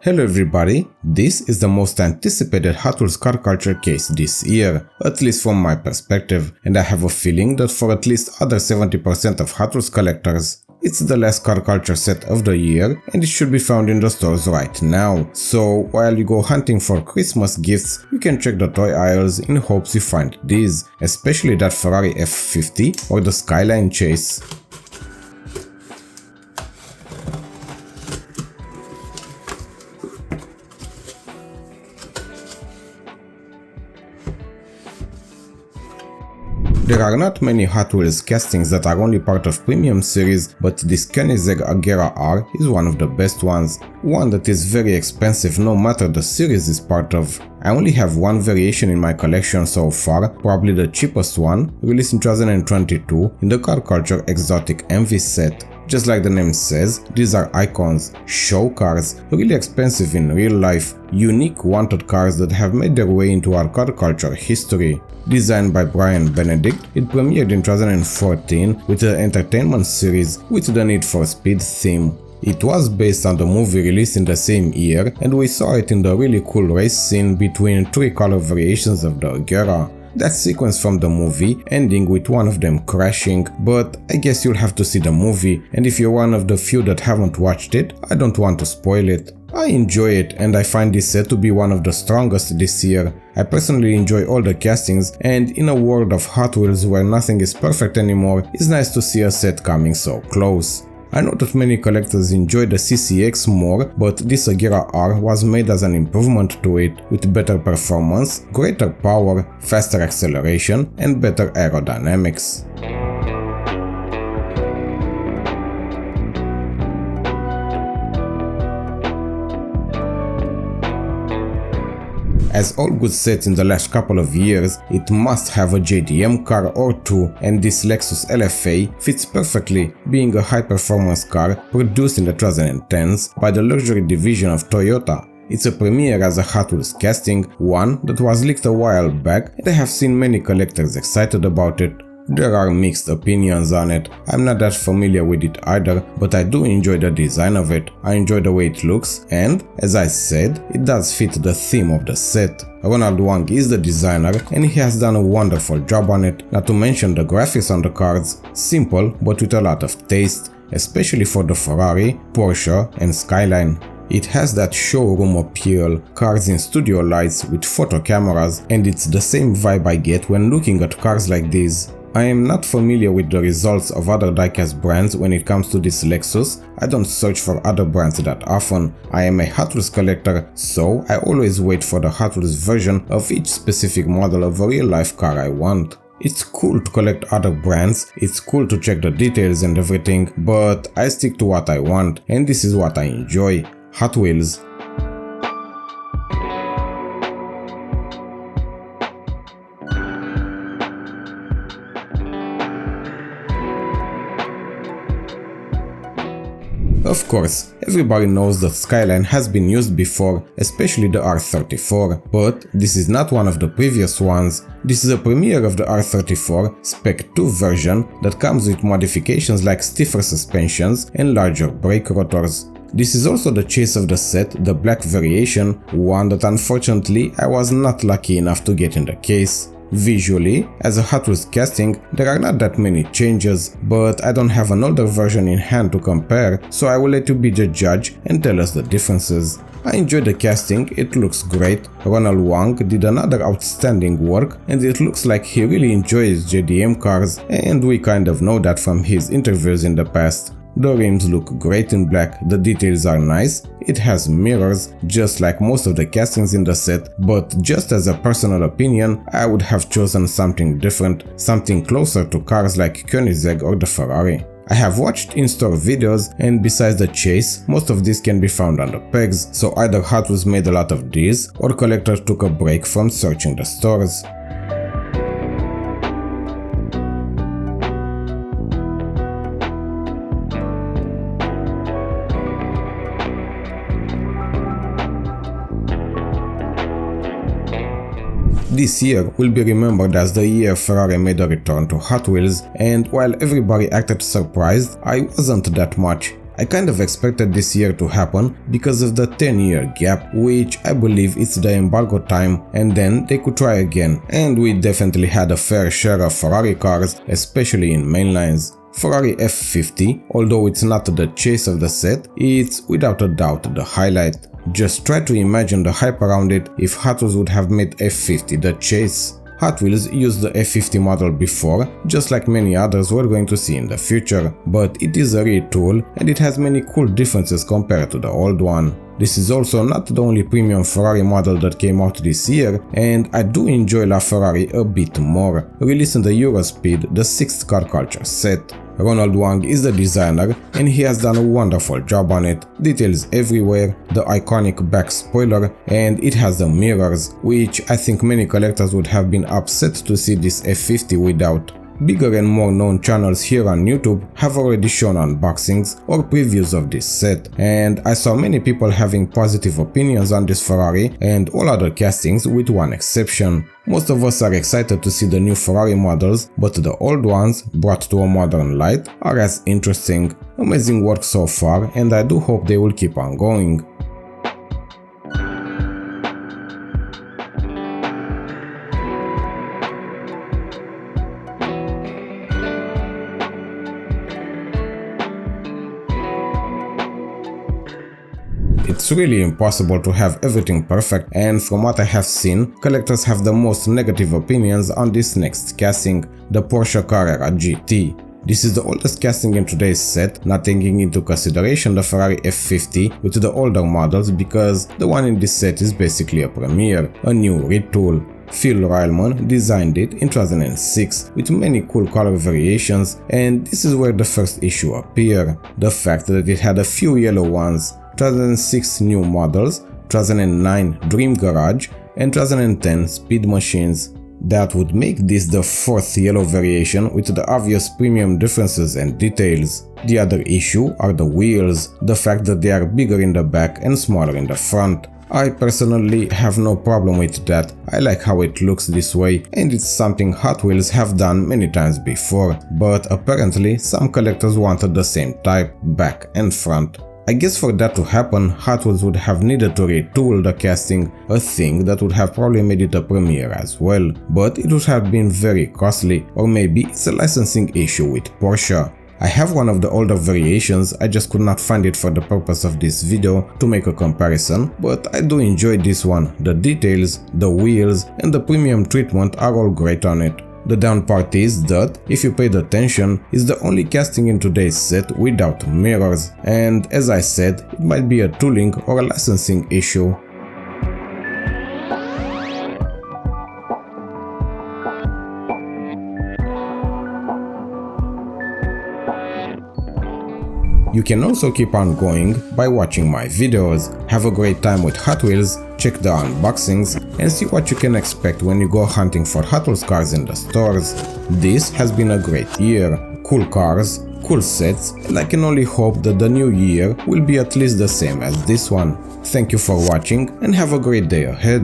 Hello everybody, this is the most anticipated Hot Wheels car culture case this year, at least from my perspective, and I have a feeling that for at least other 70% of Hot Wheels collectors, it's the last car culture set of the year and it should be found in the stores right now. So while you go hunting for Christmas gifts, you can check the toy aisles in hopes you find these, especially that Ferrari F50 or the Skyline Chase. There are not many Hot Wheels castings that are only part of premium series, but this Koenigsegg Agera R is one of the best ones. One that is very expensive no matter the series is part of. I only have one variation in my collection so far, probably the cheapest one, released in 2022 in the Car Culture Exotic MV set. Just like the name says, these are icons, show cars, really expensive in real life, unique wanted cars that have made their way into our car culture history. Designed by Brian Benedict, it premiered in 2014 with the entertainment series with the Need for Speed theme. It was based on the movie released in the same year, and we saw it in the really cool race scene between three color variations of the Agera. That sequence from the movie ending with one of them crashing, but I guess you'll have to see the movie, and if you're one of the few that haven't watched it, I don't want to spoil it. I enjoy it and I find this set to be one of the strongest this year. I personally enjoy all the castings, and in a world of Hot Wheels where nothing is perfect anymore, it's nice to see a set coming so close. I know that many collectors enjoy the CCX more, but this Agera R was made as an improvement to it, with better performance, greater power, faster acceleration and better aerodynamics. As all good sets in the last couple of years, it must have a JDM car or two, and this Lexus LFA fits perfectly, being a high-performance car produced in the 2010s by the luxury division of Toyota. It's a premiere as a Hot Wheels casting, one that was leaked a while back, and I have seen many collectors excited about it. There are mixed opinions on it. I'm not that familiar with it either, but I do enjoy the design of it. I enjoy the way it looks, and, as I said, it does fit the theme of the set. Ronald Wang is the designer and he has done a wonderful job on it, not to mention the graphics on the cards. Simple, but with a lot of taste, especially for the Ferrari, Porsche and Skyline. It has that showroom appeal, cars in studio lights with photo cameras, and it's the same vibe I get when looking at cars like these. I am not familiar with the results of other diecast brands when it comes to this Lexus. I don't search for other brands that often. I am a Hot Wheels collector, so I always wait for the Hot Wheels version of each specific model of a real life car I want. It's cool to collect other brands, it's cool to check the details and everything, but I stick to what I want, and this is what I enjoy: Hot Wheels. Of course, everybody knows that Skyline has been used before, especially the R34, but this is not one of the previous ones. This is a premiere of the R34 Spec 2 version that comes with modifications like stiffer suspensions and larger brake rotors. This is also the chase of the set, the black variation, one that unfortunately I was not lucky enough to get in the case. Visually, as a Hot Wheels casting, there are not that many changes, but I don't have an older version in hand to compare, so I will let you be the judge and tell us the differences. I enjoyed the casting, it looks great. Ronald Wang did another outstanding work, and it looks like he really enjoys JDM cars, and we kind of know that from his interviews in the past. The rims look great in black, the details are nice, it has mirrors, just like most of the castings in the set, but just as a personal opinion, I would have chosen something different, something closer to cars like Koenigsegg or the Ferrari. I have watched in-store videos, and besides the chase, most of these can be found on the pegs, so either Hot Wheels made a lot of these, or collectors took a break from searching the stores. This year will be remembered as the year Ferrari made a return to Hot Wheels, and while everybody acted surprised, I wasn't that much. I kind of expected this year to happen because of the 10-year gap, which I believe it's the embargo time, and then they could try again, and we definitely had a fair share of Ferrari cars, especially in mainlines. Ferrari F50, although it's not the chase of the set, it's without a doubt the highlight. Just try to imagine the hype around it if Hot Wheels would have made F50 the chase. Hot Wheels used the F50 model before, just like many others we're going to see in the future, but it is a retool and it has many cool differences compared to the old one. This is also not the only premium Ferrari model that came out this year, and I do enjoy LaFerrari a bit more, releasing the Eurospeed, the 6th car culture set. Ronald Wang is the designer and he has done a wonderful job on it. Details everywhere, the iconic back spoiler, and it has the mirrors, which I think many collectors would have been upset to see this F50 without. Bigger and more known channels here on YouTube have already shown unboxings or previews of this set, and I saw many people having positive opinions on this Ferrari and all other castings with one exception. Most of us are excited to see the new Ferrari models, but the old ones, brought to a modern light, are as interesting. Amazing work so far, and I do hope they will keep on going. It's really impossible to have everything perfect, and from what I have seen, collectors have the most negative opinions on this next casting, the Porsche Carrera GT. This is the oldest casting in today's set, not taking into consideration the Ferrari F50 with the older models, because the one in this set is basically a premiere, a new retool. Phil Reilman designed it in 2006 with many cool color variations, and this is where the first issue appeared. The fact that it had a few yellow ones, 2006 new models, 2009 Dream Garage, and 2010 Speed Machines. That would make this the 4th yellow variation with the obvious premium differences and details. The other issue are the wheels, the fact that they are bigger in the back and smaller in the front. I personally have no problem with that. I like how it looks this way, and it's something Hot Wheels have done many times before, but apparently some collectors wanted the same type, back and front. I guess for that to happen, Hot Wheels would have needed to retool the casting, a thing that would have probably made it a premiere as well, but it would have been very costly, or maybe it's a licensing issue with Porsche. I have one of the older variations, I just could not find it for the purpose of this video to make a comparison, but I do enjoy this one. The details, the wheels, and the premium treatment are all great on it. The down part is that, if you paid attention, is the only casting in today's set without mirrors, and as I said, it might be a tooling or a licensing issue. You can also keep on going by watching my videos. Have a great time with Hot Wheels, check the unboxings, and see what you can expect when you go hunting for Hot Wheels cars in the stores. This has been a great year. Cool cars, cool sets, and I can only hope that the new year will be at least the same as this one. Thank you for watching and have a great day ahead.